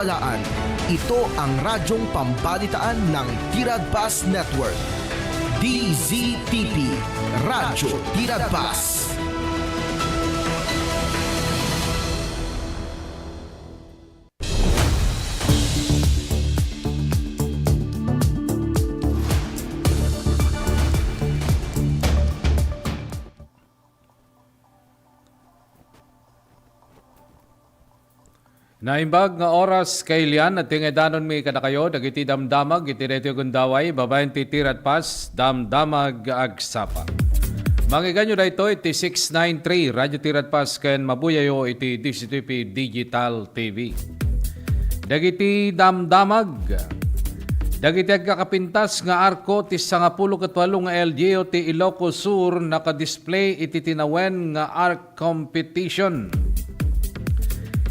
Balaan. Ito ang radyong pambalitaan ng Tiradpas Network. DZTP, Radyo Tiradpas. Naimbag nga oras kailian at tingedanon mi kada kayo dagiti damdamag iti retyo gundaway babayan ti Tiradpas damdamag agsapa. Mangiganyo da ito iti 693 Radyo Tiradpas ken mabuyayo iti DCTV Digital TV. Dagiti damdamag dagiti agkakapintas nga arko ti 98 nga LGU ti Ilocos Sur naka-display iti tinawen nga arc competition.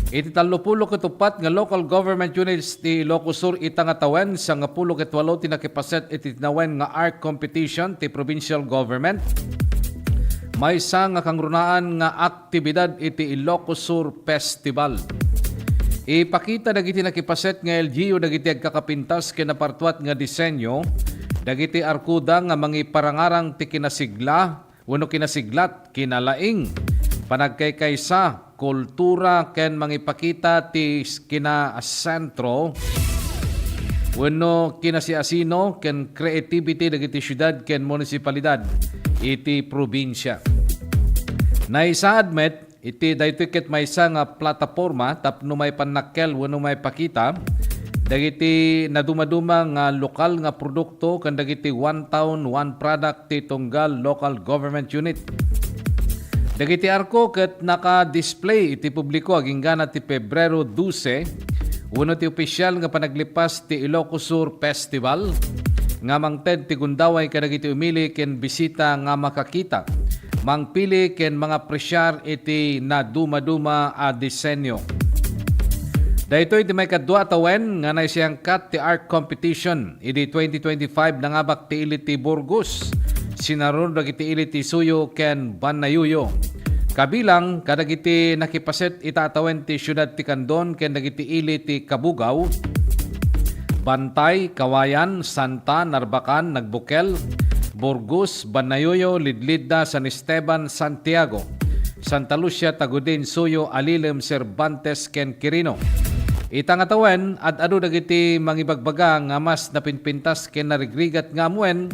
Iti 30 katupat nga local government units ti Ilocos Sur itangatawen sa 18 tinakipaset iti tinawen nga art competition ti provincial government. May isa nga kangrunaan nga aktibidad iti Ilocos Sur Festival. Ipakita dagiti nakipaset nga LGU dagiti agkakapintas kinapartuat nga disenyo dagiti arkuda nga mangiparangarang ti kinasigla wenno kinasiglat kinalaing panagkaykaysa kultura ken mangipakita ti kina-sentro wenno kinasiasino ken creativity dagiti syudad ken munisipalidad iti probinsya. Naisaadmet iti daytoy ket maysa nga plataporma tapno may panakkel wenno may pakita dagiti nadumaduma nga lokal nga produkto ken dagiti one town one product ti tunggal local government unit. Dagiti arko ket naka-display iti publiko aginggana ti Pebrero 12 wenno ti opisyal nga panaglipas ti Ilocos Sur Festival nga mangted ti gundaway kadagiti umili ken bisita nga makakita mangpili ken mga presyar iti naduma-duma a disenyo. Daytoy ti may kadua tawen nga naisiyangkat ti art competition iti 2025 nangabak ti ilit ti Burgos sinaron dagiti ilit ti Suyo ken Banayuyo. Kabilang kadagiti nakipaset itatawen ti syudad ti Candon ken dagiti ilit ti Kabugaw, Bantay, Kawayan, Santa, Narbacan, Nagbukel, Burgos, Banayuyo, Lidlida, San Esteban, Santiago, Santa Lucia, Tagudin, Suyo, Alilem, Cervantes ken Quirino. Itangatawen at adu dagiti mangibagbaga nga mas napinpintas ken narigrigat nga amuen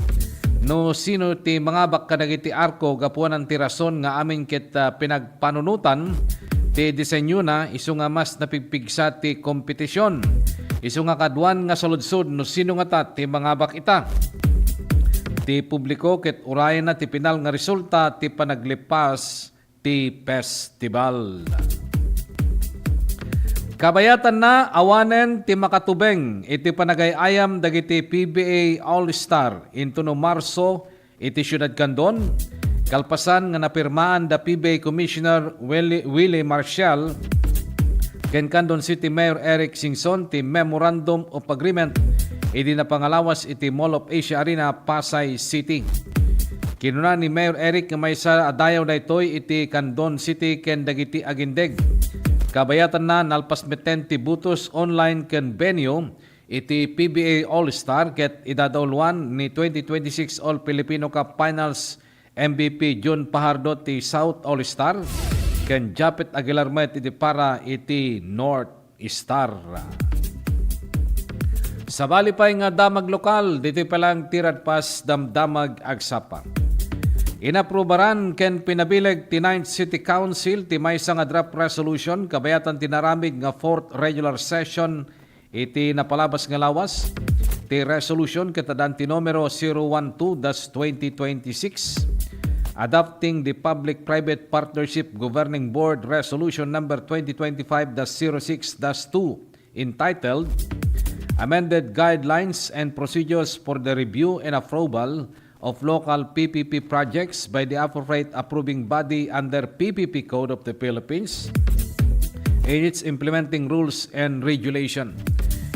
no sino ti mga bakadagiti arko gapuan ti rason nga amin ket pinagpanunutan ti disenyo na isu nga mas napigpigsa ti kompetisyon. Isu nga kadwan nga saludsod no sino nga ta ti mga bak ita. Ti publiko ket urayan na ti pinal nga resulta ti panaglipas ti festival. Kabayatan na awanen ti makatubeng iti panagayayam dagiti PBA All-Star into no Marso iti Syudad Candon. Kalpasan nga napirmaan da PBA Commissioner Willie Marcial ken Candon City Mayor Eric Singson ti Memorandum of Agreement iti napangalawas iti Mall of Asia Arena, Pasay City. Kinuna ni Mayor Eric nga maysa adayaw daytoy iti Candon City ken dagiti agindeg. Kabayatan na nalpas meten ti butos online ken venue iti PBA All-Star ket idadawluan ni 2026 All Filipino Cup Finals MVP Jun Pajardo ti South All-Star ken Japet Aguilar Met iti para iti North Star. Sabali pay nga damag lokal dito palang Tiradpas damdamag agsapa. Inaprubaran ken pinabileg ti 9th City Council ti maysa nga draft resolution kabayatan tinaramig nga 4th regular session iti napalabas nga lawas ti resolution katadan ti numero 012-2026 adopting the Public-Private Partnership Governing Board Resolution number 2025-06-2 entitled Amended Guidelines and Procedures for the Review and Approval of Local PPP Projects by the appropriate approving body under PPP Code of the Philippines in its implementing rules and regulation.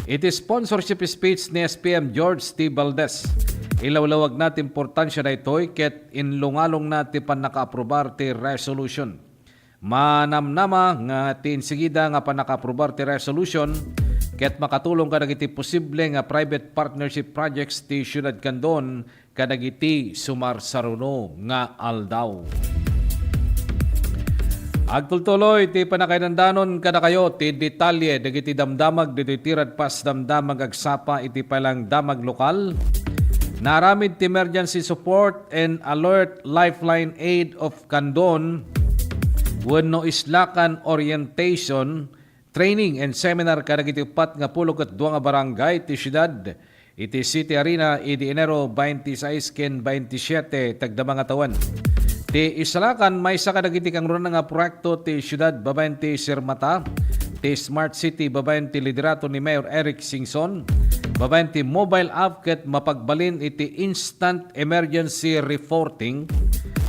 It is sponsorship speech ni SPM George T. Valdez. Ilawlawag natin importansya na ito'y ket inlungalong natin pan naka-aprobar ti resolution. Manamnama nga tinsigida nga panaka-aprobar ti resolution ket makatulong kadag iti posible nga private partnership projects ti Syudad Candon kadag iti sumarsaruno nga aldaw. Agtultuloy ti panakailandanon kada kayo ti detalye dagiti damdamag dito tirad pas damdamag agsapa iti palang damag lokal. Naramid ti emergency support and alert lifeline aid of Candon wenno islakan orientation training and seminar kadag iti 4 nga barangay ti syudad iti City Arena iti Enero 26 ken 27 tagdamang tawan. Ti islakan may sa kadag iti kang nga proyekto ti syudad babaen ti Sirmata, ti Smart City babaen ti liderato ni Mayor Eric Singson, babaen ti mobile app ket mapagbalin iti instant emergency reporting,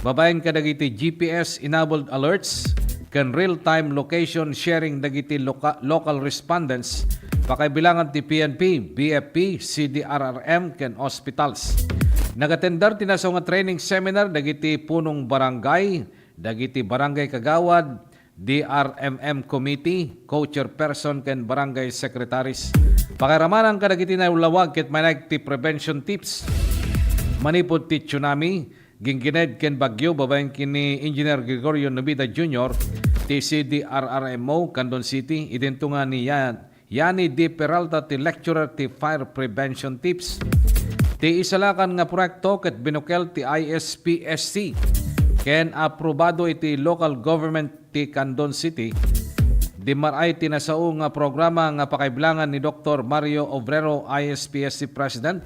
babaen kadag iti GPS enabled alerts ken real-time location sharing dagiti local respondents pakaibilangan ti PNP, BFP, CDRRM ken hospitals. Nagatendar tinasaw nga training seminar dagiti punong barangay, dagiti barangay kagawad, DRMM committee, co-chairperson ken barangay secretaries. Pakaramanang kadagiti na ulawag ket manag ti prevention tips. Manipod ti tsunami, ginggined ken bagyo babaen kini Engineer Gregorio Nobida Jr. ti CDRRMO Candon City idento nga ni Yani D. Peralta ti lecturer ti fire prevention tips. Ti isalakan nga proyekto ket binukel ti ISPSC ken aprobado iti local government ti Candon City. Di maray tinasao nga programa nga pakaibilangan ni Dr. Mario Obrero, ISPSC President,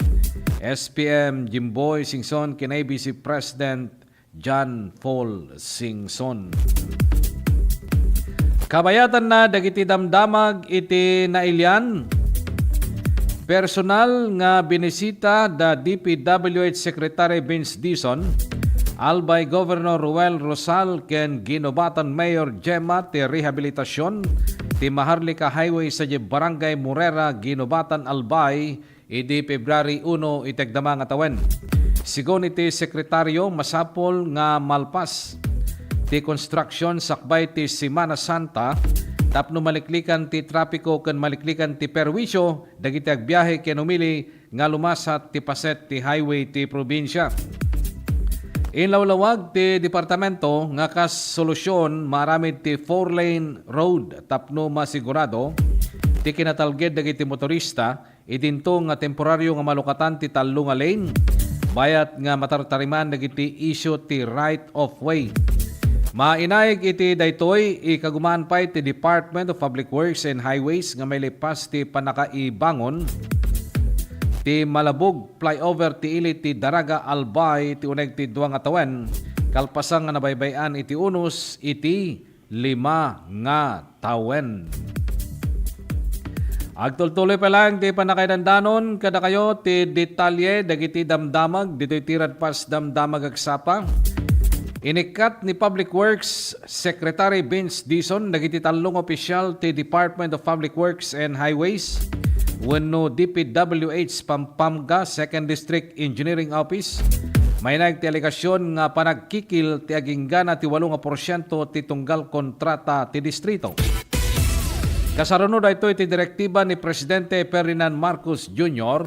SPM Jimboy Singson, ken ABC President John Paul Singson. Kabayatan na dagiti damdamag iti nailyan. Personal nga binisita da DPWH Secretary Vince Dizon, albay Governor Ruel Rosal ken ginobatan Mayor Gemma ti rehabilitasyon ti Maharlika Highway sa Barangay Morera ginobatan albay idi February 1 itegdama nga tawen. Sigon iti sekretaryo masapol nga malpas ti construction sakbay ti Semana Santa tapno maliklikan ti trapiko ken maliklikan ti perwisyo dagiti agbiyahe ken umili nga lumasat ti paset ti highway ti probinsya. Inlawlawag ti departamento nga kas solusyon maramid ti 4-lane road tapno masigurado ti kinatalged dagiti motorista idinto nga temporaryo nga malukatan ti tallo nga lane bayat nga matartariman dagiti issue ti right of way. Mainaig iti daytoy ikagumaan pay ti Department of Public Works and Highways nga may lipas ti panakaibangon ti Malabog flyover ti ili ti Daraga Albay ti uneg ti 2 nga tawen kalpasang nga nabaybayan iti unos iti 5 nga tawen. Agtultuloy pa lang ti panakaidandanon kada kayo ti detalye dagiti damdamag dito'y tirad pas damdamag agsapa. Inikat ni Public Works Secretary Vince Dizon dagiti talong opisyal ti Department of Public Works and Highways wenno DPWH Pampanga 2nd District Engineering Office may nagti alegasyon nga panagkikil ti aginggana ti 8% ti tunggal kontrata ti distrito. Kasarunod ito iti direktiba ni Presidente Ferdinand Marcos Jr.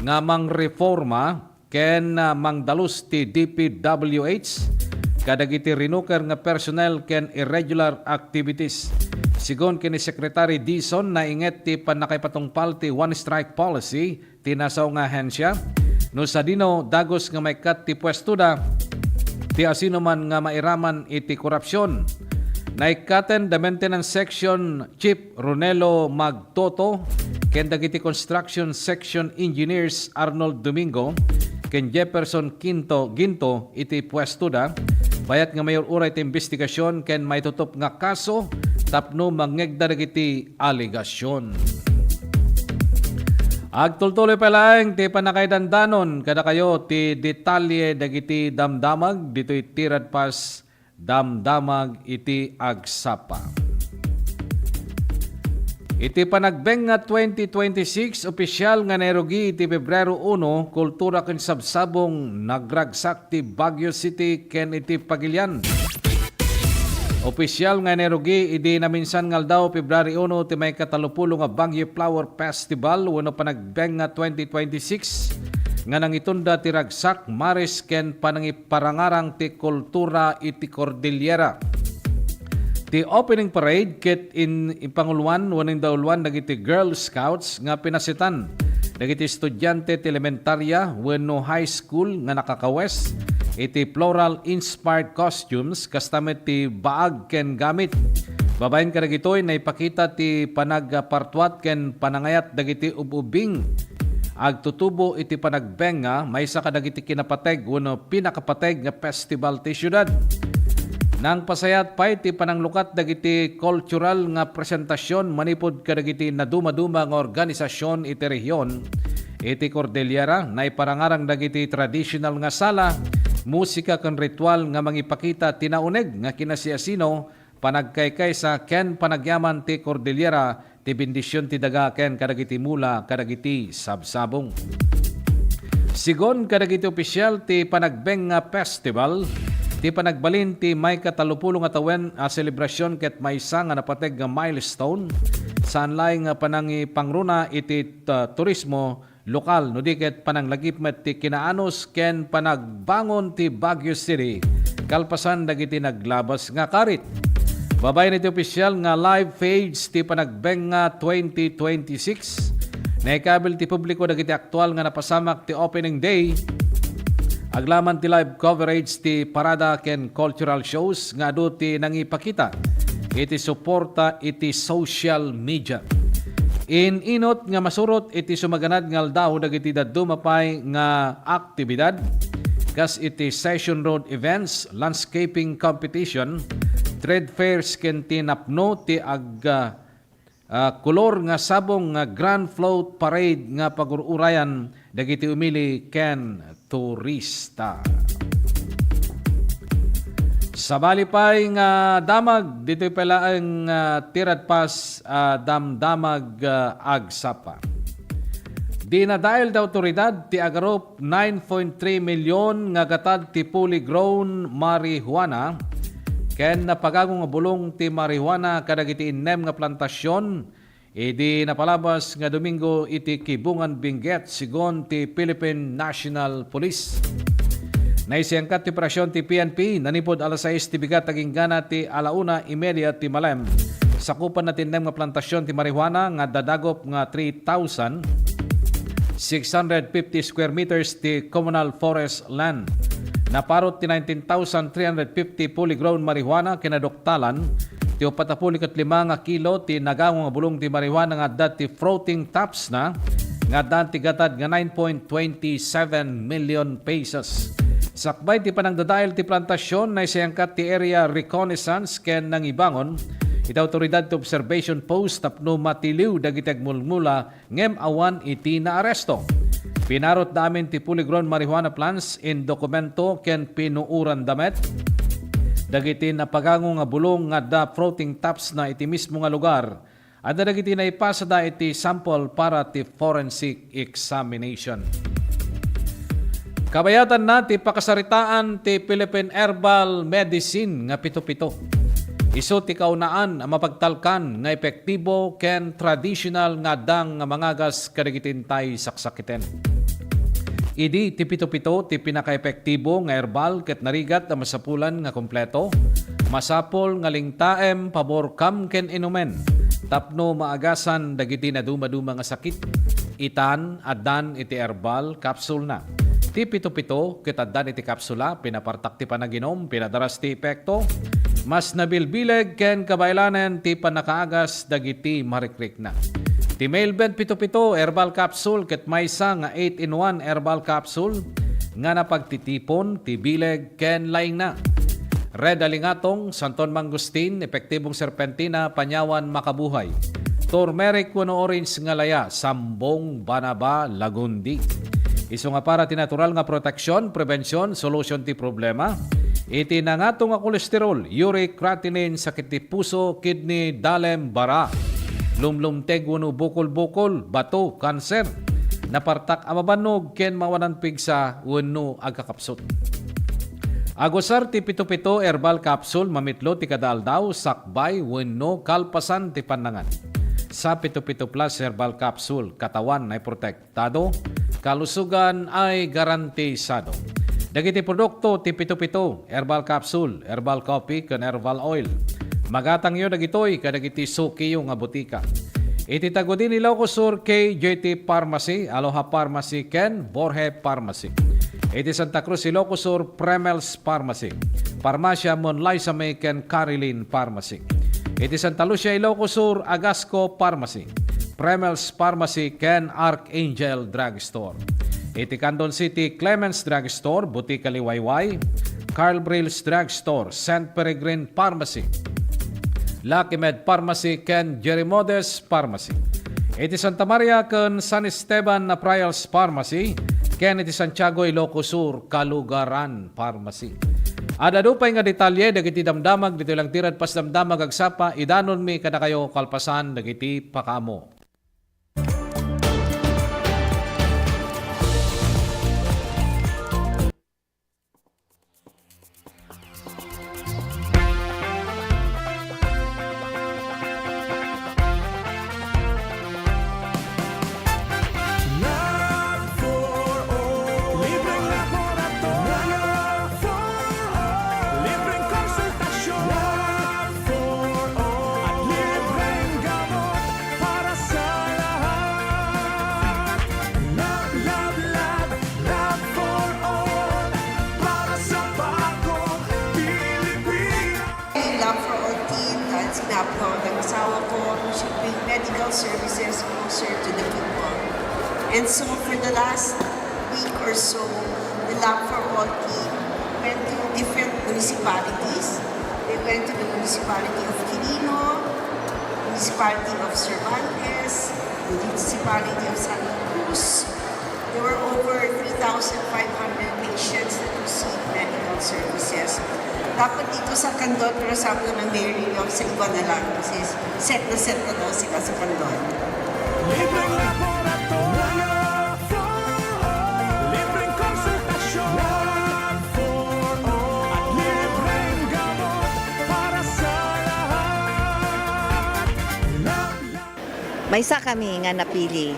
nga mangreforma ken mangdalus ti DPWH kadagiti rinuker nga personnel ken irregular activities. Sigon kini Secretary Dizon na inget ti panakaipatungpal ti one strike policy tinasaw nga ahensya no sa dino dagos nga may kat ti pwestuda ti asino man nga mairaman iti korupsyon. Naikaten the maintenance section Chief Ronelo Magtoto ken dagiti construction section engineers Arnold Domingo ken Jefferson Ginto iti pwestuda bayat nga mayor uray ti investigasyon ken may tutop nga kaso tapno mangegda dagiti aligasyon. Agtultuloy pa lang ti panakaidandanon kada kayo ti detalye dagiti damdamag dito'y tirad pas damdamag iti agsapa. Iti panagbeng nga 2026 opisyal nga nairugi iti Pebrero 1 kultura ken sabsabong nagragsak ti Baguio City ken iti Pagilian. Opisyal nga nerugi idi na minsan ngal daw February 1 ti may katalupulo nga Baguio Flower Festival wano panagbeng nga 2026 nga nangitunda ti ragsak maris ken panangiparangarang ti kultura iti Cordillera. Ti opening parade ket in ipanguluan waning dauluan dagiti Girl Scouts nga pinasitan dagiti estudyante ti elementarya wenno high school nga nakakawes iti floral inspired costumes kastamet ti baag ken gamit. Babaen ka dagitoy na ipakita ti panagpartuat ken panangayat dagiti ububing agtutubo iti panagbenga maysa ka dagiti kinapateg wenno pinakapateg nga festival ti syudad. Nang pasayat pa iti pananglukat dagiti cultural nga presentasyon manipod kadagiti naduma-duma nga organisasyon iti rehiyon iti Cordillera na iparangarang dagiti traditional nga sala, musika ken ritual nga mangipakita tinauneg nga kinasiasino panagkaykay sa ken panagyaman ti Cordillera ti bendisyon ti daga ken kadagiti mula kadagiti sabsabong. Sigon kadagiti opisyal ti panagbeng nga festival ti panagbalin ti may katalupulong nga tawen a selebrasyon ket maysa nga napateg nga milestone saan laing nga panangi pangruna iti turismo lokal no di ket pananglagip met ti kinaanos ken panagbangon ti Baguio City kalpasan dagiti naglabas nga karit. Babay niti opisyal nga live page ti panagbeng nga 2026 naikabil ti publiko dagiti aktual nga napasamak ti opening day. Aglaman ti live coverage ti parada ken cultural shows nga adu ti nangipakita iti suporta iti social media. Inot nga masurot iti sumaganad nga aldaw dagiti dadumapay nga aktibidad kas iti Session Road events, landscaping competition, trade fairs ken tinapno ti kolor nga sabong nga grand float parade nga pagururayan dagiti umili ken turista. Sabali pay nga damag dito pala ang tirad pas damdamag agsapa. Di na dahil da otoridad ti agarop 9.3 milyon nga gatad ti fully grown marijuana ken napagagong nga bulong ti marijuana kadagiti innem nga plantasyon idi napalabas nga Domingo iti Kibungan Benguet sigon ti Philippine National Police. Naisiyangkat ti operasyon ti PNP nanipod alas 6 ti bigat taginggana ti alauna imedia ti malem. Sakupan na tinnem nga plantasyon ti marijuana nga dadagop nga 3,650 square meters ti communal forest land. Naparot ti 19,350 fully grown marijuana kinadoktalan ti 45 nga kilo ti nagawang nga bulong ti marijuana nga dati floating tops na nga dati gatad nga 9.27 million pesos. Sakbay ti panangdadail ti plantasyon na isayangkat ti area reconnaissance ken nangibangon iti autoridad ti observation post tapno matiliw dagiti agmulmula ngem awan iti naaresto. Pinarot namin ti fully grown marijuana plants in dokumento ken pinuuran damet. Dagiti napagango nga bulong nga da floating tops na iti mismo nga lugar. At dagiti na ipasa da iti sample para ti forensic examination. Kabayatan na ti pakasaritaan ti Philippine Herbal Medicine nga pito-pito. Isu ti kaunaan ang mapagtalkan nga epektibo ken traditional nga dang nga mangagas kadagitintay saksakiten. Idi ti pito-pito ti pinaka-epektibo nga herbal ket narigat ang masapulan nga kompleto. Masapol nga lingtaem pabor kam ken inumen. Tapno maagasan dagiti na duma-duma nga sakit. Itan addan iti herbal capsule na. Ti pito-pito ket addan iti kapsula pinapartak ti panaginom pinadaras ti epekto. Mas nabilbileg ken kabaylanen ti panakaagas dagiti marikrik na. Ti Mailbent pito-pito herbal capsule ket maysa nga 8-in-1 herbal capsule nga napagtitipon ti bileg ken laing na. Red Alingatong, Santon Mangustin, epektibong serpentina, panyawan makabuhay. Turmeric kuno orange nga laya, Sambong Banaba Lagundi. Isu nga para ti natural nga proteksyon, prevensyon, solution ti problema. Iti nangatong nga kolesterol, uric, creatinine, sakit ti puso, kidney, dalem, bara. Lumlumteg wano bukol-bukol, bato, kanser. Napartak amabanog ken mawanan pigsa wano agkakapsot. Agosar ti pito-pito herbal capsule mamitlo ti kadaldaw sakbay wenno kalpasan ti panangan. Sa pito-pito plus herbal capsule katawan ay protektado, kalusugan ay garantisado. Dagiti produkto ti pito-pito herbal capsule, herbal coffee ken herbal oil. Magatang yo dagitoy kadagiti suki yung nga butika. Ititago din ilaw ko sur KJT Pharmacy, Aloha Pharmacy ken Borhe Pharmacy. Iti Santa Cruz, Ilocos Sur, Premels Pharmacy. Parmasya Monlay sa Ken Carilin Pharmacy. Iti Santa Lucia, Ilocos Sur, Agasco Pharmacy. Premels Pharmacy, Ken Archangel Drugstore. Iti Candon City, Clemens Drugstore, Butika Liwayway. Carl Brills Drugstore, St. Peregrine Pharmacy. Lucky Med Pharmacy, Ken Jerimodes Pharmacy. Iti Santa Maria, Ken San Esteban na Prials Pharmacy. Ken iti Santiago, Ilocos Sur, Kalugaran Pharmacy. Adado pa nga detalye dagiti damdamag dito lang tirad pas damdamag agsapa idanon mi kada kayo kalpasan dagiti pakamo. Sinap ko ng asawa ko to bring medical services closer to the people. And so for the last week or so, the Lab for All team went to different municipalities. They went to the municipality of Quirino, municipality of Cervantes, municipality of Santa Cruz. There were over 3,500 patients that received medical services. Dapat dito sa Candon, pero sabi ko ng Mayor New York, sa iba na lang kasi set na daw sila sa Candon. Libreng laboratorio libreng konsultasyon for all, at libreng gamot para sa lahat. Maysa kami nga napili.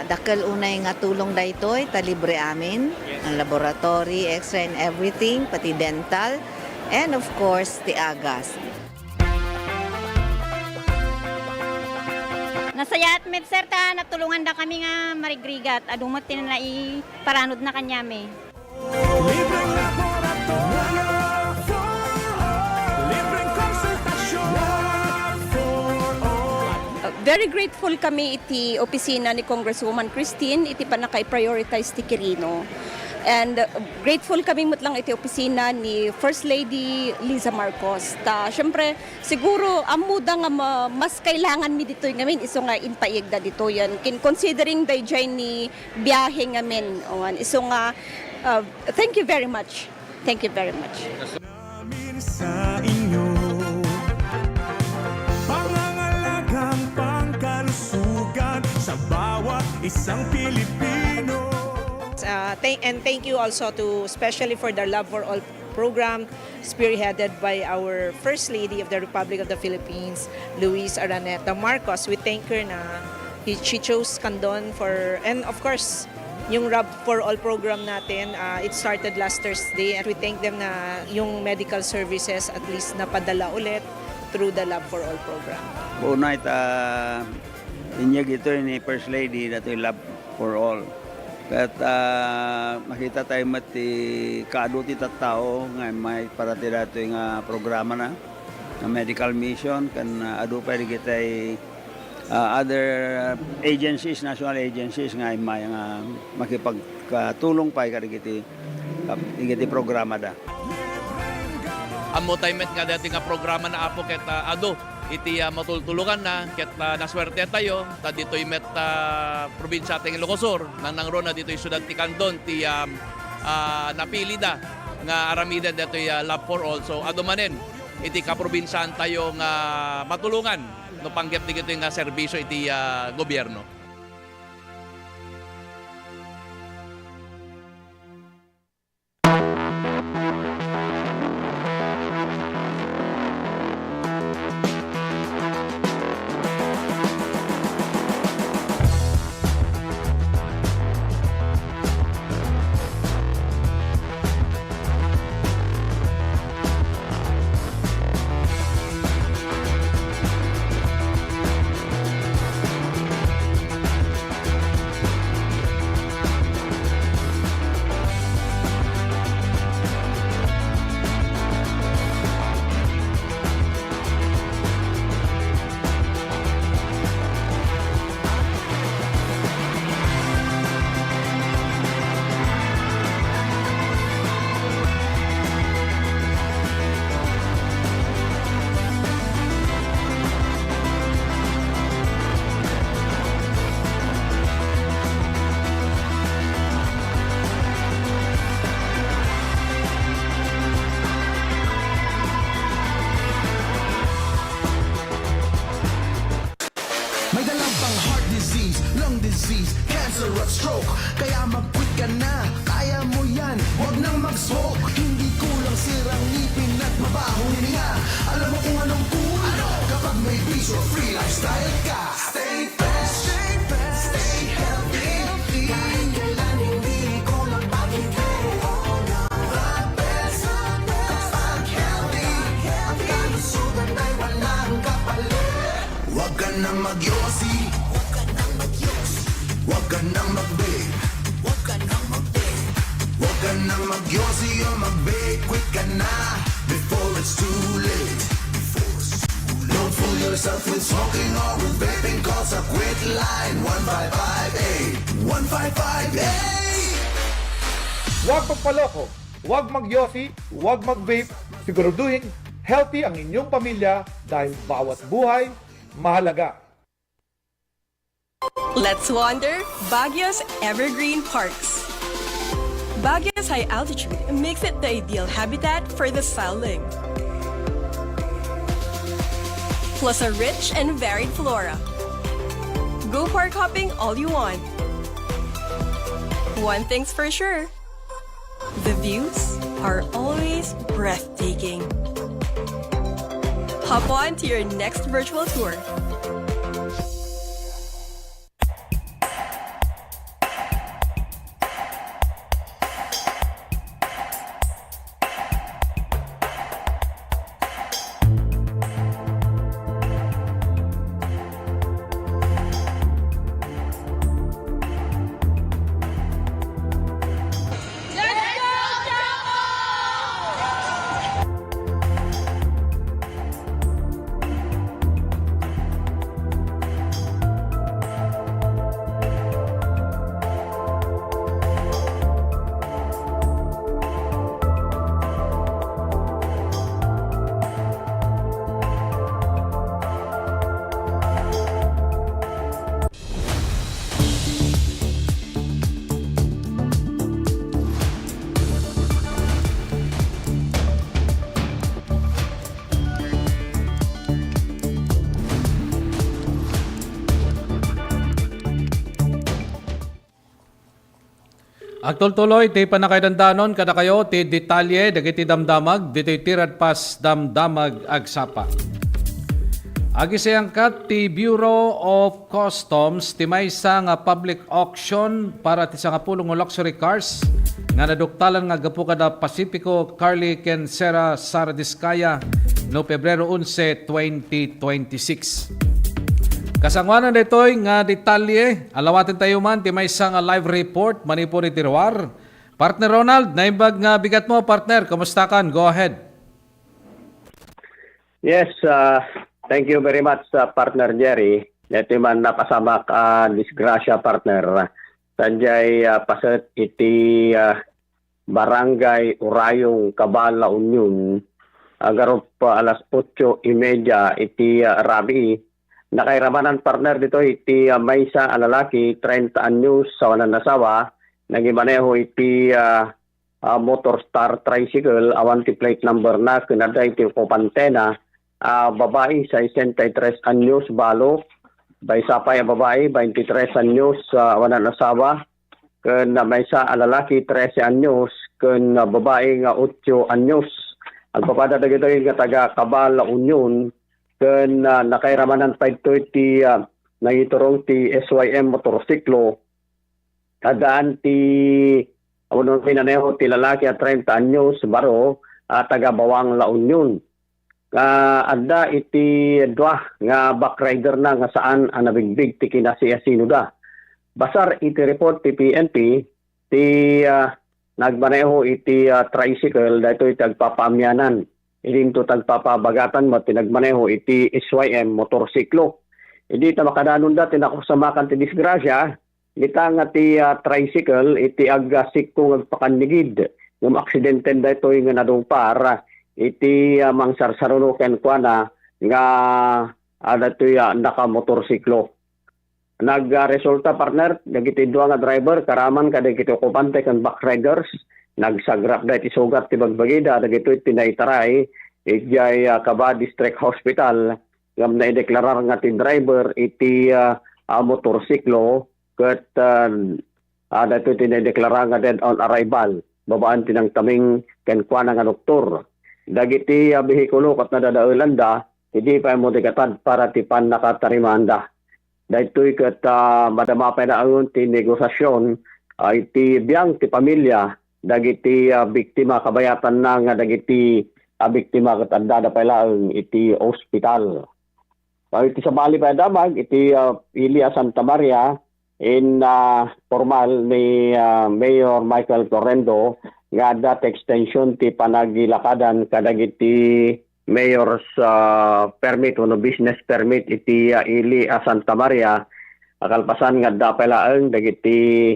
Dakal unay nga tulong daytoy, ta libre amin. Ang laboratory, X-ray and everything, pati dental. And of course, the agas. Nasayat med sir ta natulungan da kami nga marigrigat adumat tinanai paranod na kanyame. Libreng laboratorio libreng konsultasyon for all. Very grateful kami iti opisina ni Congresswoman Christine iti panakay-prioritize ti Quirino. And grateful kami mutlang iti opisina ni First Lady Liza Marcos. Siyempre, siguro amuda nga mas kailangan mi dito ngamin iso nga inpaigda dito yan. Considering dayjay ni biyahe ngamin. Iso nga, thank you very much. Thank you very much. Namin sa inyo pangangalagang pangkalusugan sa bawat isang Pilipino. And thank you also to especially for the Love for All program spearheaded by our First Lady of the Republic of the Philippines, Luis Araneta Marcos. We thank her na she chose Candon for, and of course, yung Love for All program natin, it started last Thursday and we thank them na yung medical services at least napadala ulit through the Love for All program. Una inyag ito ni First Lady na ito yung Love for All. At makita tayo mati kaaduti tattao nga may parati dato yung programa na medical mission kan adu pa rin kita other agencies, national agencies nga may makipagtulong pa ikiti programa da. Amo tayo met nga dati nga programa na apo ket adu iti matultulugan na ket naswerte tayo ta dito met probinsya ting Ilocos Sur nang nangrona dito siyudad ti Candon ti napili da nga aramiden dito Love for All. So adu manen iti kaprobinsyan tayo nga matulungan no panggep dito nga serbisyo iti gobyerno. disease, cancer at stroke. Kaya mag-quit ka na, kaya mo yan, huwag nang mag-smoke. Hindi kulang sirang ngipin at mabahong hininga. Alam mo kung anong cool? Kapag may peace or free lifestyle ka. Stay fresh, stay healthy. Kahit kailan hindi kulang pag-ibig. Rapes, kapag healthy, ang kalusugan ay walang kapalit. Huwag ka nang magyosi, huwag ka nang mag-vape, huwag ka nang magyosi o mag-vape. Quit ka na before it's too late. Don't fool yourself with smoking or with vaping. Call sa quit line 1558 1558. Huwag magpaloko, huwag magyosi, huwag mag-vape. Siguraduhin healthy ang inyong pamilya dahil bawat buhay mahalaga. Let's wander Baguio's Evergreen Parks. Baguio's high altitude makes it the ideal habitat for the silent. Plus a rich and varied flora. Go park hopping all you want. One thing's for sure, the views are always breathtaking. Hop on to your next virtual tour. Agtol tuloy, ti panakaidandanon kada kayo, ti detalye, dagiti damdamag, diti tirad pas damdamag agsapa. Agi sayangkat ti Bureau of Customs, ti maysa nga public auction para ti sangapulong nga luxury cars, nga naduktalan nga gapu kada Pacifico Carly ken Sara Sardiskaya no Pebrero 11, 2026. Kasangwanan ditoy nga detalye, alawatin tayo man ti maysa nga live report manipuri Tirwar. Partner Ronald, naimbag nga bigat mo partner, kamusta kan? Go ahead. Yes, thank you very much partner Jerry. Ito man napasamak disgrasya partner. Sanjay paset iti barangay Urayong Cabal, La Union. Agarup alas 8:30 iti rabi. Nakairamanan partner dito iti maysa alalaki 30 anyos sa wanan nasawa nagimaneho iti motor star tricycle awan ti plate number na kinada iti kopantena babae 63 anyos balo baysa pa yung babae 23 anyos sa wanan nasawa ken maysa alalaki 13 anyos ken babae nga 8 anyos ang papada dagito nga taga Cabal, La Union ken nakairamanan 5:30 nangiturong ti SYM motorsiklo kadaan ti awon pinaneho ti lalaki at 30 anyos baro taga Bawang, La Union. Adda iti dua nga backrider na nga saan nabigbig ti kinasiasino da. Basar iti report ti PNP ti nagmaneho iti tricycle dahito iti agpapamyanan. Ilinto tagpapabagatan mo tinagmaneho iti SYM motorsiklo. Hindi ta makadanon dati nakusamakan ti disgrasya, ita nga ti tricycle iti aggasik kong agpakanigid. Yung aksidenten dito yung nadupar, iti mangsarsarano ken kuana nga dito nakamotorsiklo. Nagresulta partner, dagiti dua nga driver, karaman kadagiti okupante kan backriders, nagsagrap da iti sugat ti bagbagida dagito iti naitaray ijay Caba District Hospital ngam na ideklarar nga ti driver iti motorsiklo ket dito tinideklara nga dead on arrival. Babaan tinang taming kenkwana nga doktor. Dagiti bihikulo kat nadadaulan da, hindi pa mo dekatad para tipan nakatarimanda. Dahito'y kat madama pa na ang negosasyon iti biyang ti pamilya, dagiti biktima kabayatan na nga dagiti biktima kat andada pa lang iti ospital. Iti sa bali pa damag, iti Ilia Santa Maria, in formal ni Mayor Michael Torrendo nga dat extension ti panagilakadan kadagiti mayor's permit o business permit iti Ili Santa Maria akalpasan nga dapelaeng dagiti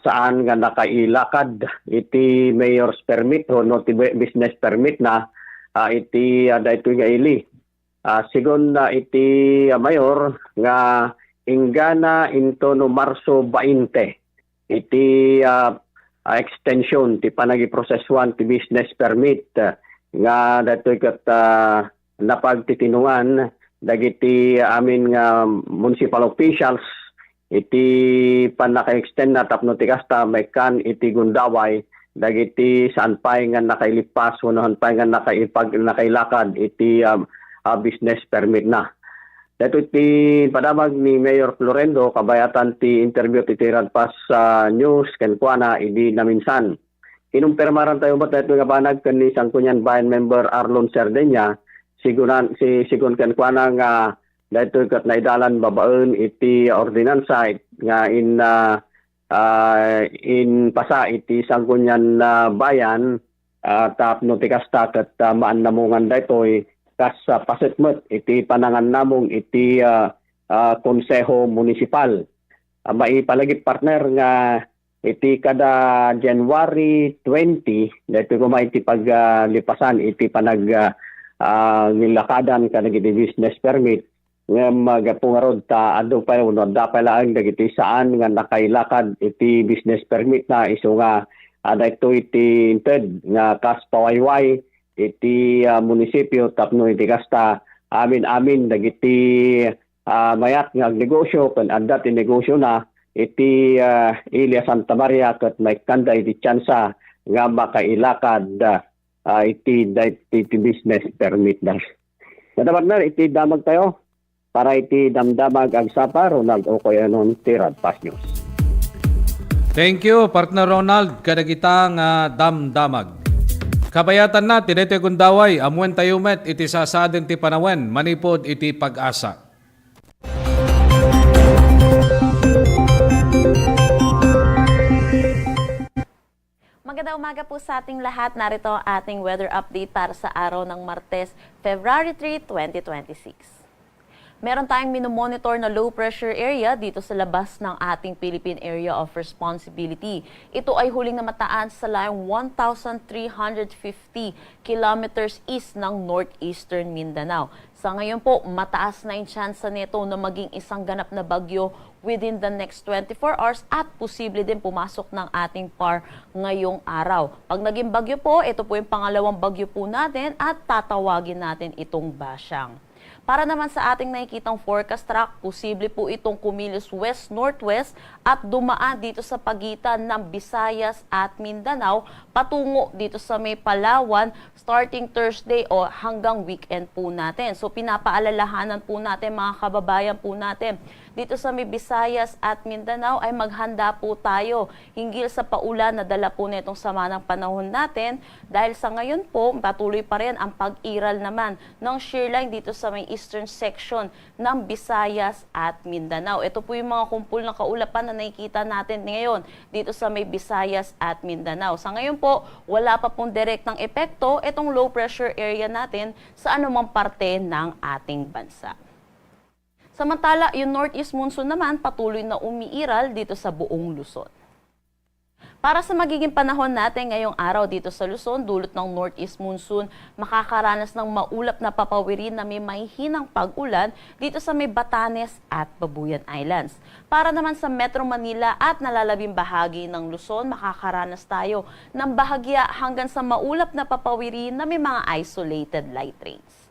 saan nga nakailakad iti mayor's permit o no ti business permit na iti daytoy nga Ili sigon iti mayor nga ingana into no Marso 20 iti extension ti panagi-processuan ti business permit nga datoy kat napagtitinungan dagiti amin nga municipal officials iti panaka-extend na tapno ti kasta may kan iti Gundaway dagiti saan pay nga nakailipas unahan pay nga nakailakad iti business permit na. Dito ti padamag ni Mayor Florendo, kabayatan ti interview ti Radpas News, kenkwana, idi na minsan. Inumpirmaran tayo ba't dito nga banag ni Sangkunyan Bayan Member Arlon Sardenya, sigun kenkwana nga dito kat naidalan babaen iti ordinansa nga in pasa iti Sangkunyan Bayan, tapno ti kasta kat maannamungan dito'y kas pasetmet iti panangan namong iti konseho municipal. Maipalagip partner nga iti kada January 20 dito ko iti paglipasan iti nilakadan kadagiti business permit nga magapungarod ta adu pa uno dapat lang dagiti saan nga nakailakad iti business permit na iso nga dito iti inted nga kas pawayway iti munisipyo tapno iti kasta amin dagiti mayat nga negosyo kan adda ti negosyo na iti Ilia Santa Maria ket may kanda iti tsansa nga makailakad iti business permit na. Dapat na iti damag tayo para iti damdamag agsapa Ronald Ocoyanon ti Radpas News. Thank you, partner Ronald. Kadagitang damdamag. Kabayatan na, tinete Gundaway, amuen tayumet, iti sasadin ti panawen, manipod iti pag-asa. Magandang umaga po sa ating lahat. Narito ang ating weather update para sa araw ng Martes, February 3, 2026. Meron tayong minomonitor na low pressure area dito sa labas ng ating Philippine Area of Responsibility. Ito ay huling namataan sa layong 1,350 kilometers east ng northeastern Mindanao. Sa ngayon po, mataas na yung chance nito na maging isang ganap na bagyo within the next 24 hours at posible din pumasok ng ating PAR ngayong araw. Pag naging bagyo po, ito po yung pangalawang bagyo po natin at tatawagin natin itong Basyang. Para naman sa ating nakikitang forecast track, posible po itong kumilos west-northwest at dumaan dito sa pagitan ng Visayas at Mindanao patungo dito sa may Palawan starting Thursday o hanggang weekend po natin. So pinapaalalahanan po natin mga kababayan po natin dito sa may Visayas at Mindanao ay maghanda po tayo hinggil sa paulan na dala po nitong sama ng panahon natin dahil sa ngayon po patuloy pa rin ang pag-iral naman ng shear line dito sa may eastern section ng Visayas at Mindanao. Ito po yung mga kumpul na kaulapan na nakikita natin ngayon dito sa may Visayas at Mindanao. Sa ngayon po, wala pa pong direktang epekto itong low pressure area natin sa anumang parte ng ating bansa. Samantala, yung northeast monsoon naman patuloy na umiiral dito sa buong Luzon. Para sa magiging panahon natin ngayong araw dito sa Luzon, dulot ng northeast monsoon, makakaranas ng maulap na papawirin na may mahihinang pag-ulan dito sa may Batanes at Babuyan Islands. Para naman sa Metro Manila at nalalabing bahagi ng Luzon, makakaranas tayo ng bahagya hanggang sa maulap na papawirin na may mga isolated light rains.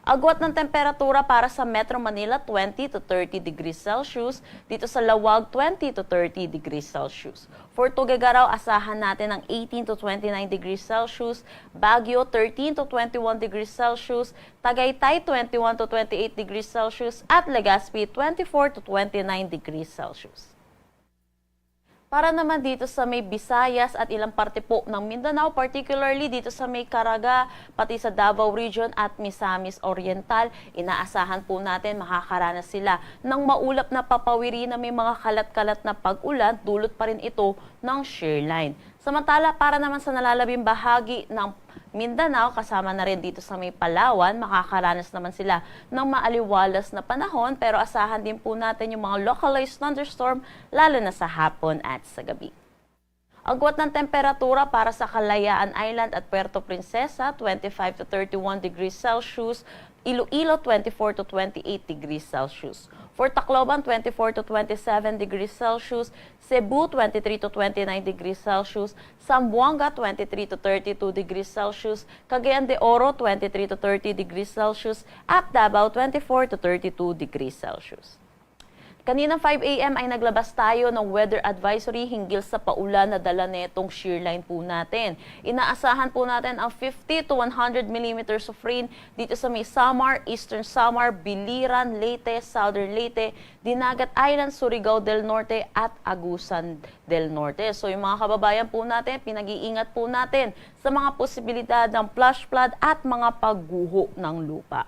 Agwat ng temperatura para sa Metro Manila, 20 to 30 degrees Celsius. Dito sa Lawag, 20 to 30 degrees Celsius. For Tuguegarao, asahan natin ng 18 to 29 degrees Celsius. Baguio, 13 to 21 degrees Celsius. Tagaytay, 21 to 28 degrees Celsius. At Legazpi, 24 to 29 degrees Celsius. Para naman dito sa may Visayas at ilang parte po ng Mindanao, particularly dito sa may Caraga, pati sa Davao Region at Misamis Oriental, inaasahan po natin makakaranas sila ng maulap na papawiri na may mga kalat-kalat na pag-ulan, dulot pa rin ito ng shear line. Samantala, para naman sa nalalabing bahagi ng Mindanao, kasama na rin dito sa may Palawan, makakaranas naman sila ng maaliwalas na panahon, pero asahan din po natin yung mga localized thunderstorm lalo na sa hapon at sa gabi. Agwat ng temperatura para sa Kalayaan Island at Puerto Princesa, 25 to 31 degrees Celsius, Iloilo, 24 to 28 degrees Celsius. For Tacloban, 24 to 27 degrees Celsius, Cebu, 23 to 29 degrees Celsius, Zamboanga, 23 to 32 degrees Celsius, Cagayan de Oro, 23 to 30 degrees Celsius, at Davao, 24 to 32 degrees Celsius. Kanina 5 a.m. ay naglabas tayo ng weather advisory hinggil sa paulan na dala netong shear line po natin. Inaasahan po natin ang 50 to 100 millimeters of rain dito sa may Samar, Eastern Samar, Biliran, Leyte, Southern Leyte, Dinagat Island, Surigao del Norte at Agusan del Norte. So yung mga kababayan po natin, pinag-iingat po natin sa mga posibilidad ng flash flood at mga pagguho ng lupa.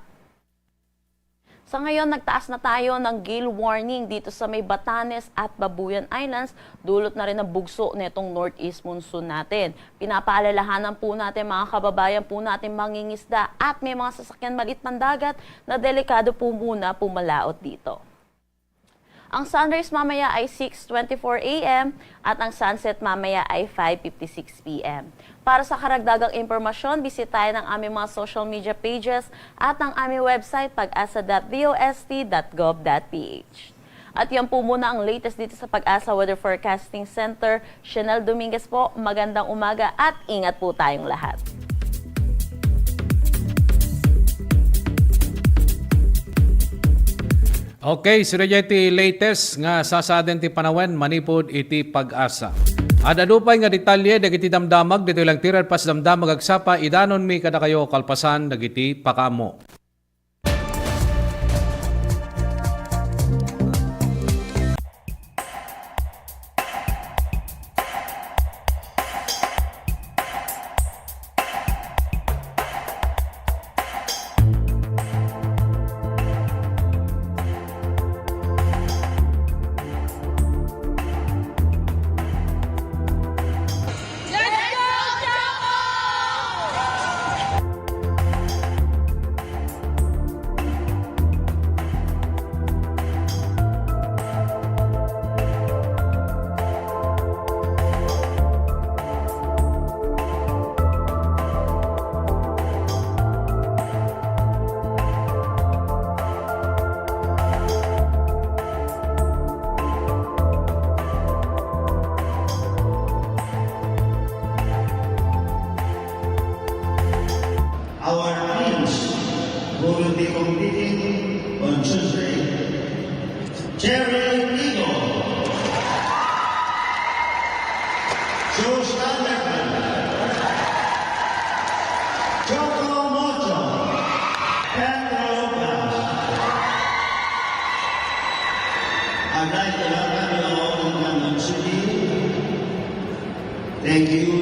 Sa ngayon, nagtaas na tayo ng gale warning dito sa may Batanes at Babuyan Islands, dulot na rin ng bugso netong northeast monsoon natin. Pinapaalalahanan po natin mga kababayan po natin mangingisda at may mga sasakyan maliit ng dagat na delikado po muna pumalaot dito. Ang sunrise mamaya ay 6:24 a.m. at ang sunset mamaya ay 5:56 p.m. Para sa karagdagang impormasyon, bisitahin ang aming mga social media pages at ang aming website pag-asa.dost.gov.ph. At yan po muna ang latest dito sa Pag-asa Weather Forecasting Center. Chanel Dominguez po, magandang umaga at ingat po tayong lahat. Okay, sila iti latest nga sasaden ti panawen manipod iti Pag-asa. Ada dupay nga detalye dagiti damdamag dito lang tiran pas damdamag agsapa idanon mi kada kayo kalpasan dagiti pakamo. Our teams who will be competing on Tuesday. Jerry Eagle, Joe Standerman, Choco Mocho, Pedro Lopez. I'd like to welcome you all in London City. Thank you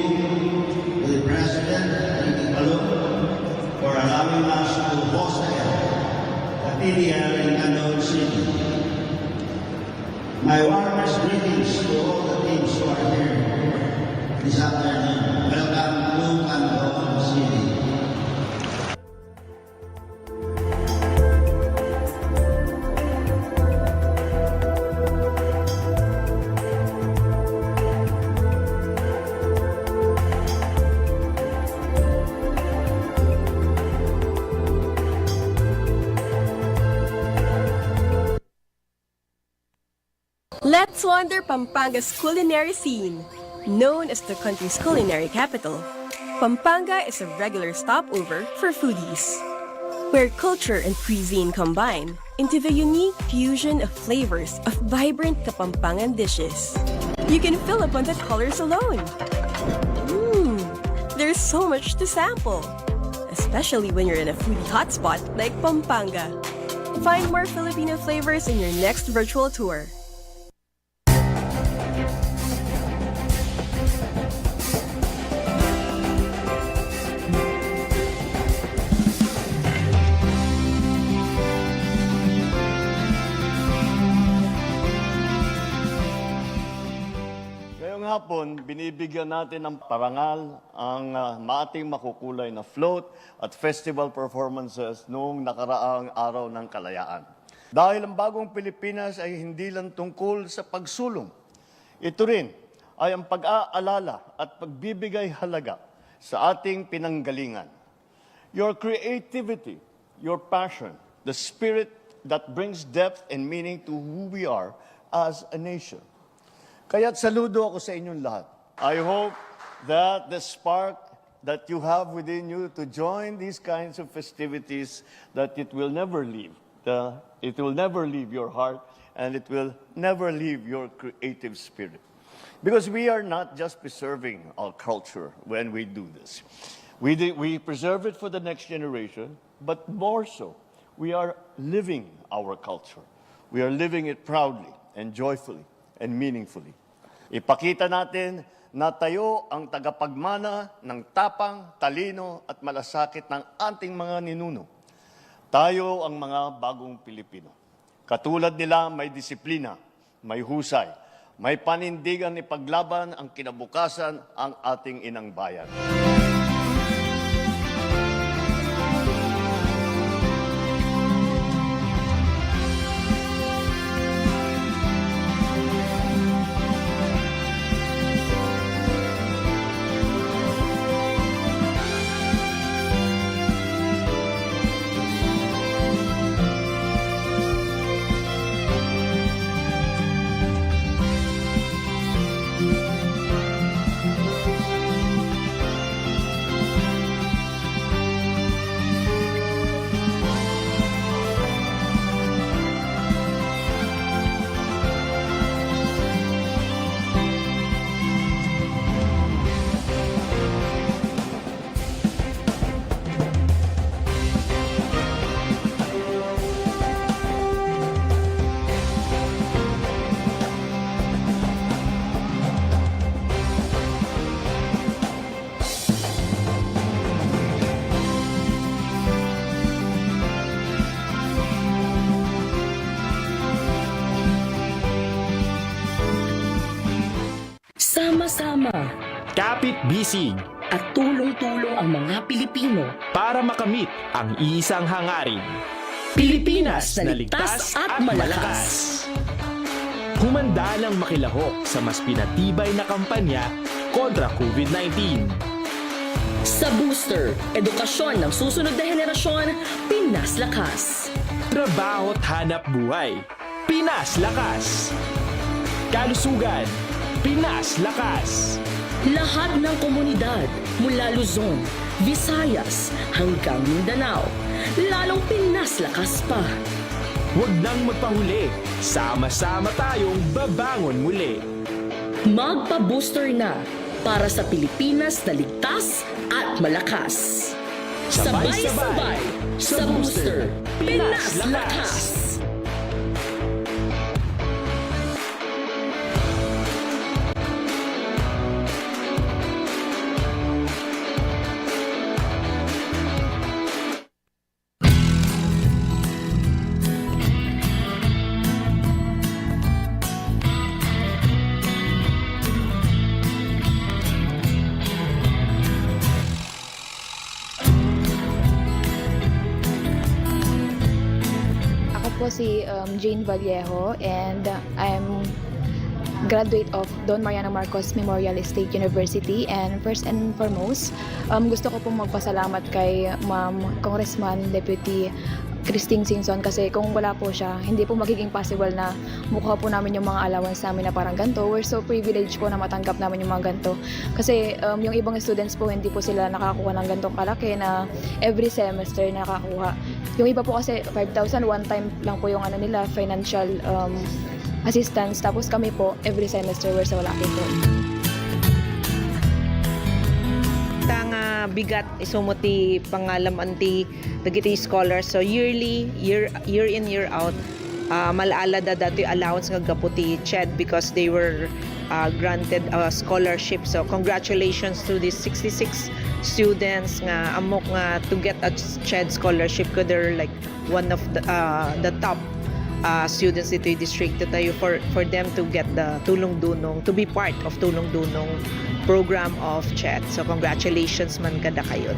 to the President, Ricky Palum, for allowing us to host the PDL in London City. My warmest greetings to all the teams who are here this afternoon. Welcome to London City. Let's wander Pampanga's culinary scene. Known as the country's culinary capital, Pampanga is a regular stopover for foodies. where culture and cuisine combine into the unique fusion of flavors of vibrant Kapampangan dishes. You can fill up on the colors alone. There's so much to sample, especially when you're in a foodie hotspot like Pampanga. Find more Filipino flavors in your next virtual tour. Ngayong hapon, binibigyan natin ng parangal ang maating makukulay na float at festival performances noong nakaraang araw ng kalayaan. Dahil ang bagong Pilipinas ay hindi lang tungkol sa pagsulong. Ito rin ay ang pag-aalala at pagbibigay halaga sa ating pinanggalingan. Your creativity, your passion, the spirit that brings depth and meaning to who we are as a nation. Kaya't saludo ako sa inyong lahat. I hope that the spark that you have within you to join these kinds of festivities, that it will never leave. It will never leave your heart, and it will never leave your creative spirit. Because we are not just preserving our culture when we do this. We preserve it for the next generation, but more so, we are living our culture. We are living it proudly and joyfully and meaningfully. Ipakita natin na tayo ang tagapagmana ng tapang, talino at malasakit ng ating mga ninuno. Tayo ang mga bagong Pilipino. Katulad nila, may disiplina, may husay, may panindigan ni paglaban ang kinabukasan ang ating inang bayan. Sama-sama, Kapit-bisig at tulong-tulong ang mga Pilipino. para makamit ang isang hangarin. Pilipinas na ligtas at malakas. Humanda ng makilahok sa mas pinatibay na kampanya kontra COVID-19. Sa booster, edukasyon ng susunod na henerasyon, Pinas Lakas. Trabaho at hanap buhay, Pinas Lakas. Kalusugan, Pinas Lakas. Lahat ng komunidad mula Luzon, Visayas hanggang Mindanao, lalong Pinas Lakas pa. Huwag nang magpahuli, sama-sama tayong babangon muli. Magpa-booster na para sa Pilipinas na ligtas at malakas. Sabay-sabay sa booster, Pinas Lakas. Ako po si Jane Vallejo and I'm graduate of Don Mariano Marcos Memorial State University, and first and foremost gusto ko pong magpasalamat kay Ma'am Congressman Deputy Christine Singson kasi kung wala po siya, hindi po magiging possible na mukha po namin yung mga allowance namin na parang ganito. We're so privileged po na matanggap namin yung mga ganito. Kasi yung ibang students po, hindi po sila nakakuha ng ganitong kalaki na every semester nakakuha. Yung iba po kasi 5,000, one time lang po yung nila, financial assistance. Tapos kami po, every semester we're so lucky po. Nga bigat isumuti pangalam anti dagiti scholars, so yearly year in year out malaala da dati allowance nga gaputi CHED because they were granted a scholarship. So congratulations to these 66 students nga amok nga to get a CHED scholarship, ko they're like one of the top students dito yung district tayo for them to get the tulong dunong, to be part of tulong dunong program of CHED. So congratulations man kada kayo.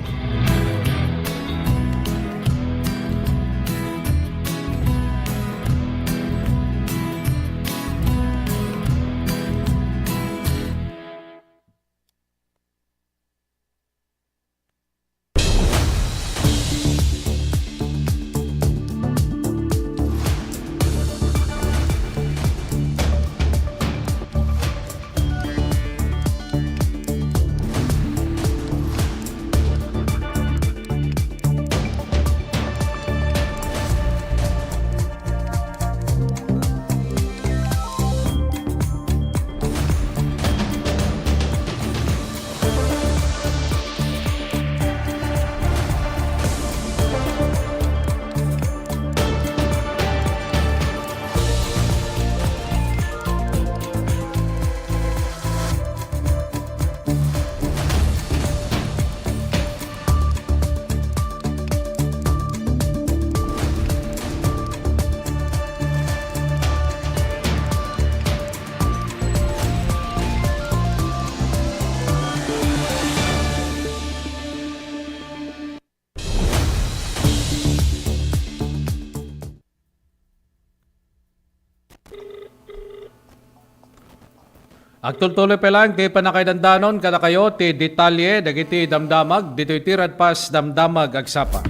Agtultuloy pa lang, ti panakaidandanon, kada kayo, ti detalye, dagiti damdamag, dito itirat pas damdamag agsapa.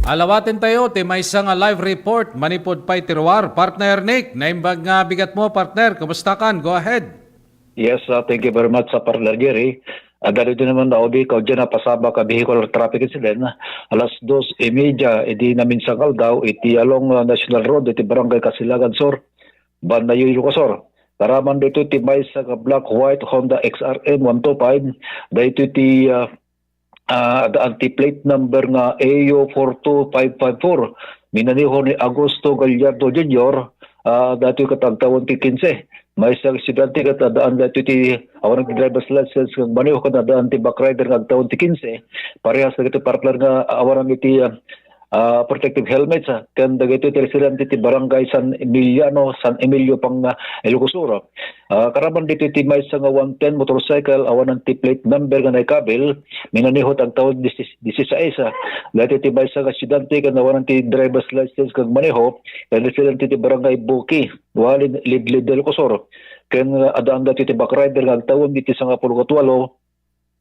Alawatin tayo, ti may isang live report, manipod pa'y tiruar. Partner Nick, naimbag nga bigat mo, partner. Kumusta kan? Go ahead. Yes, thank you very much, partner Jerry. Dahil din naman na ikaw dyan na pasaba ka vehicular traffic incident. Alas 2:30, edi namin sa Calgao, iti along National Road, iti Barangay Kasilagan Sur, Bandayo Ilocosur. Karaman dito iti may sa black white Honda XRM 125, dito iti anti-plate number nga AO 42554, minaniho ni Augusto Gallardo Jr., dati katagtawon ti 15. May isang estudyante katadaan dito iti awan ng driver's license kang maniho katadaan ti back rider nga agtawon ti 15. Parehas na iti partner nga awan iti protective helmets kan dagito iti residente ti Barangay San Emilio pang Ilocosur. Karaman dito iti may nga 110 motorcycle awan ng plate number nga naikabil minanihot ang taon 16. Dito iti may nga estudyante kan awan ti driver's license kang maniho kan residente ti Barangay Buki walin Lidlid del Ilocosur. Kan adaan dito iti back rider nga taon dito sa 18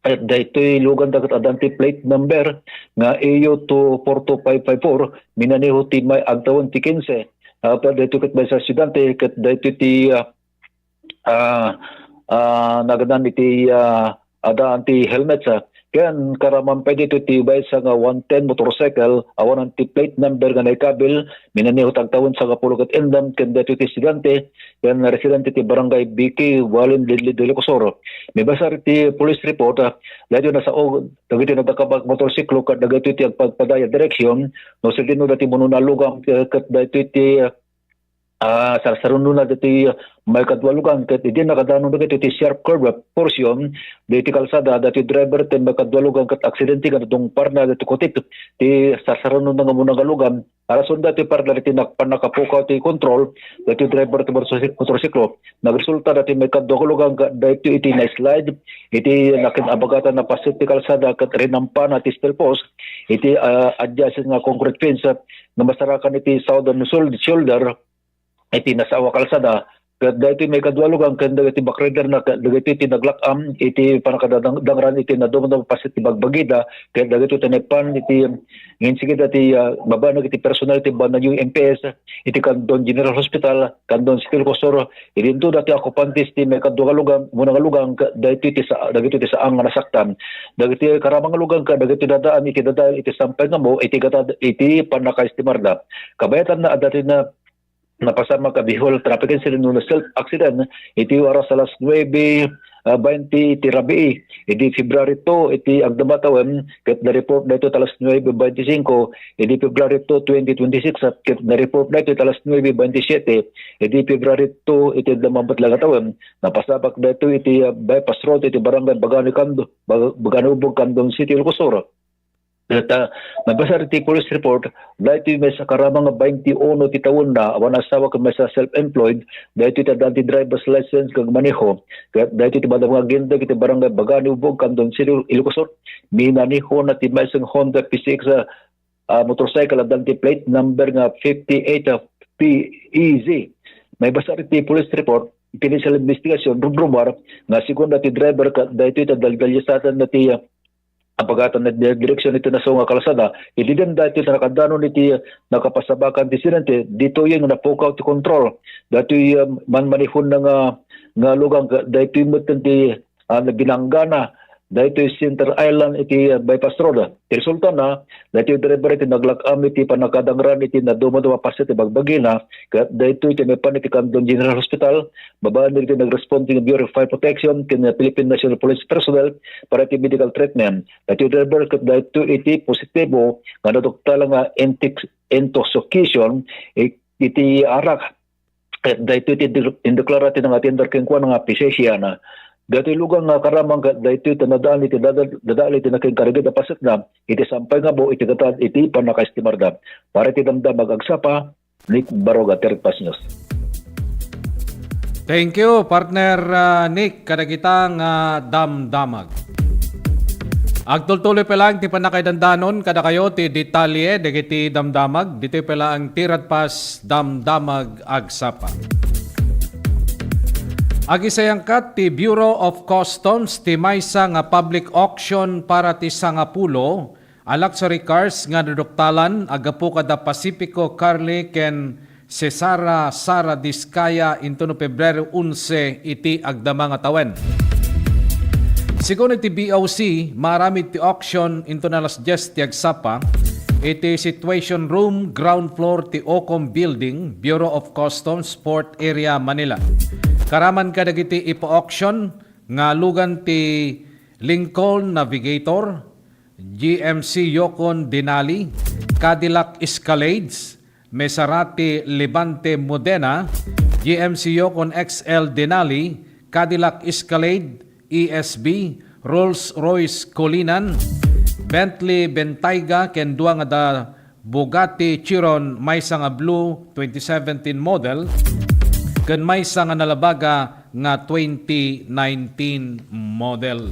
at daytoy lugan dagat adanti plate number nga AO 42554 minaniho ti may agtawon ti 15. Pero daytoy ket may sa estudyante ket daytoy ti nagadan iti adaan ti helmet ken karaman pa dito ti bay sa nga 110 motorcycle awan ti plate number nga naikabil minaniho agtawon sa 10 ket endam ken daytoy ti estudyante ken residente ti Barangay Biki walin Lidlid del Ilocosur. May basar ti police report dahil na sa dagiti nagkabag motorsiklo kat dagiti ti agpagpadaya direksyon no silino dati mununalugam kat dati ti sarunod na dati may kadwalugan kat hindi nakadanon dagiti ti sharp curve portion dati kalsada dati driver ti may kadwalugan kat aksidente nga dong parna dati kotik ti sarunod na nga munang galugan arason dati parna dati nakpanakapukaw ti control dati driver ti motorsiklo nagresulta dati may kadwalugan dati iti na slide iti nakinabagatan na pasit ti kalsada kat rinampa na ti steel post iti adjacent nga concrete fence nga masarakan iti southern shoulder iti nasa awa kalsada kat dahito may kadwalugang kan dagiti backrider na dagiti tinaglakam iti panakadangran iti nadumon pasit ti bagbagida kat dagito tanepan iti ngin sige dati baba na iti personal iti ban yung MPS iti Kandon General Hospital Kandon City Locosor idinto dati okupantis ti may kadwalugang muna lugang dahito iti sa dagito iti saang nga nasaktan dagiti karamang lugang ka dagiti dadaan iti sampay nga mo iti panakaestimarda kabayatan na dati na napasama ka Bihol traffic incident no self-accident iti oras alas 9:20 iti rabii iti February 2 iti agdamatawen ket na-report dito alas 9:25 iti February 2, 2026 at ket na-report dito alas 9:27 iti February 2 iti damambatlagatawen napasabak dito iti bypass road iti barangay Baganubog Kandong City Locosor. At nabasa iti police report dahil may sa karamang 21 ti taon na awan asawa kag may sa self-employed dahil iti dati driver's license kag maneho dahil iti badang mga agenda iti barangay Baganubog Kandong City Ilocosur minaniho na ti may isang Honda P6 motorcycle at dati plate number nga 58 PEZ. May basa iti police report pinitial investigation rumor nga segunda ti driver dahil iti dalgalyasatan na ti apagatan na direksyon ito na sa nga kalasada, ididin dati sa nakadano niti nakapasabakan ti sinante, dito yung napokaw ti control. Dito yung manmanihon na nga lugang, dito yung mutan ti binanggana, dito yung Center Island iti bypass road. Resulta na, dito yung driver iti naglakam iti panakadangran iti na dumaduma pasit iti bagbagina, dito iti may pan iti Kandon General Hospital, babaan iti nag-respond iti Bureau of Fire Protection, kina Philippine National Police personnel para iti medical treatment. Dito yung driver dito iti positibo, nga nadokta lang nga intoxication, iti arak. Dito iti indeklarati ng atender kengkuan nga pisesya na dati lugang nga karamang dahito iti nadaan iti dadaan iti naking karigid na pasit na iti sampay nga bo iti gatad iti panakaestimarda. Para iti damdamag agsapa, Nick Baroga, Terpas News. Thank you, partner Nick, kadagitang damdamag. Agtultuloy pa lang ti panakaidandanon kada kayo ti detalye dagiti damdamag, dito pala ang tiratpas damdamag agsapa. Agisayangkat ti Bureau of Customs ti maysa nga public auction para ti sangapulo a luxury cars nga naduktalan agapu kada Pacifico Carly ken Cesara Sara Diskaya into no Pebrero 11 iti agdama nga tawen. Sigun iti BOC, marami ti auction into na las 10 ti agsapa iti Situation Room ground floor ti Ocom Building, Bureau of Customs, Port Area, Manila. Karaman ka dagiti ipa-auction nga lugan ti Lincoln Navigator, GMC Yukon Denali, Cadillac Escalades, Maserati Levante Modena, GMC Yukon XL Denali, Cadillac Escalade ESB, Rolls-Royce Colinan, Bentley Bentayga ken duwa nga da Bugatti Chiron maysa nga blue 2017 model ken maysa nga nalabaga nga 2019 model.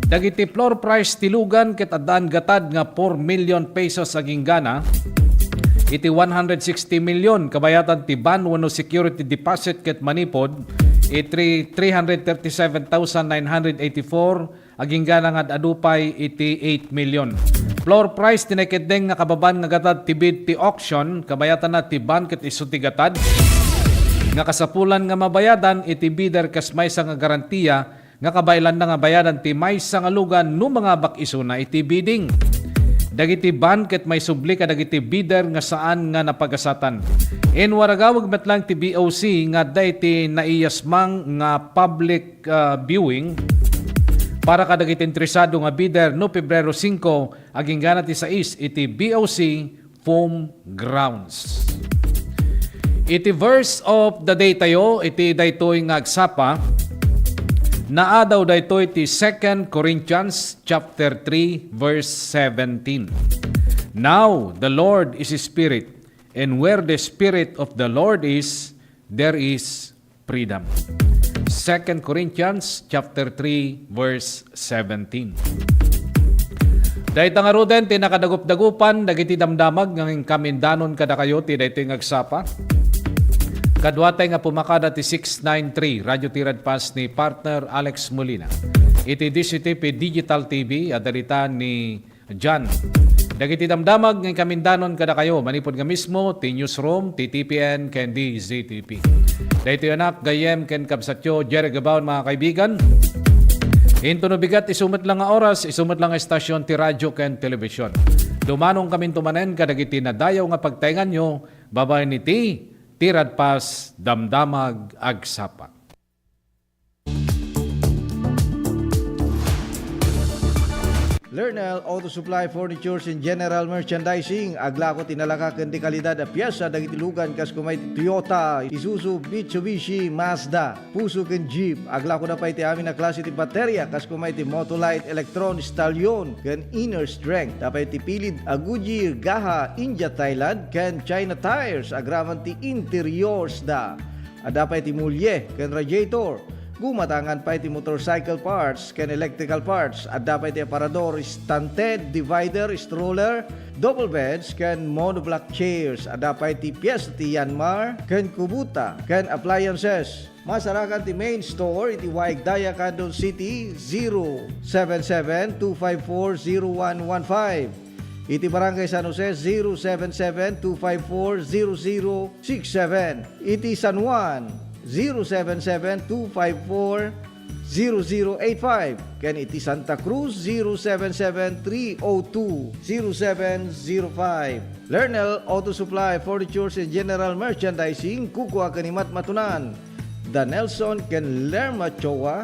Dagiti floor price tilugan ket addaan gatad nga 4 million pesos aging gana. Iti 160 million kabayatan ti ban wano security deposit ket manipod. Iti 337,984 aging gana nga adupay iti 8 million. Floor price tineketdeng nga kababan nga gatad ti bid ti auction kabayatan na ti ban ket isu ti gatad. Nga kasapulan nga mabayadan iti bidder kas maysa nga garantiya nga kabaylan na nga bayadan ti maysa nga lugan no mga bakiso na iti bidding. Dagiti ban ket may subli ka dagiti bidder nga saan nga napagasatan. En waragawag met lang ti BOC nga dayti naiyasmang nga public viewing para kadagiti interesado nga bidder no Pebrero 5 aging gana ti 6 iti BOC Foam Grounds. Iti verse of the day tayo, iti daytoy nga agsapa, naadaw daytoy ti 2 Corinthians chapter 3 verse 17. Now the Lord is a Spirit, and where the Spirit of the Lord is, there is freedom. 2 Corinthians chapter 3 verse 17. Dahit nga ruden, tinakadagup-dagupan, dagiti damdamag, ng kamindanon kada kayo, ti dahito yung agsapa. Kadwatay nga pumakada ti 693 Radio Tirad Pass ni partner Alex Molina. Iti DCTP Digital TV adalita ni John. Dagiti damdamag ng kamindanon kada kayo manipod nga mismo ti newsroom ti TPN ken DZTP. Dahito anak gayem ken kabsatyo Jerry Gabaon mga kaibigan. Hinto no bigat isumat lang nga oras, isumat lang nga estasyon ti radyo ken telebisyon. Dumanong kami tumanen kadagiti nadayaw nga pagtaingan nyo, babay ni Tirad Pass Damdamag Agsapa. Lernel Auto Supply Furnitures and General Merchandising agla ko tinalakaken di kalidad a piyesa dagiti lugan kas kumay Toyota, Isuzu, Mitsubishi, Mazda, Puso ken Jeep agla ko na pa iti amin na klase ti baterya kas kumay ti Motolite, Electron, Stallion ken Inner Strength tapay ti pilid a Goodyear, Gaha, India, Thailand ken China Tires agraman ti interiors da adapay ti mulye ken radiator. Gumatangan pa iti motorcycle parts ken electrical parts at dapat iti aparador, stunted, divider, stroller, double beds ken monoblock chairs at dapat iti piyesa ti Yanmar ken Kubota ken appliances. Masarakan ti main store iti Waigdaya, Quezon City 077-254-0115. Iti Barangay San Jose 077-254-0067. Iti San Juan 077-254-0085. Ken iti Santa Cruz 077-302-0705. Lernel Auto Supply Furnitures and General Merchandising kukuha kanimat matunan. The Nelson ken Lerma Chowa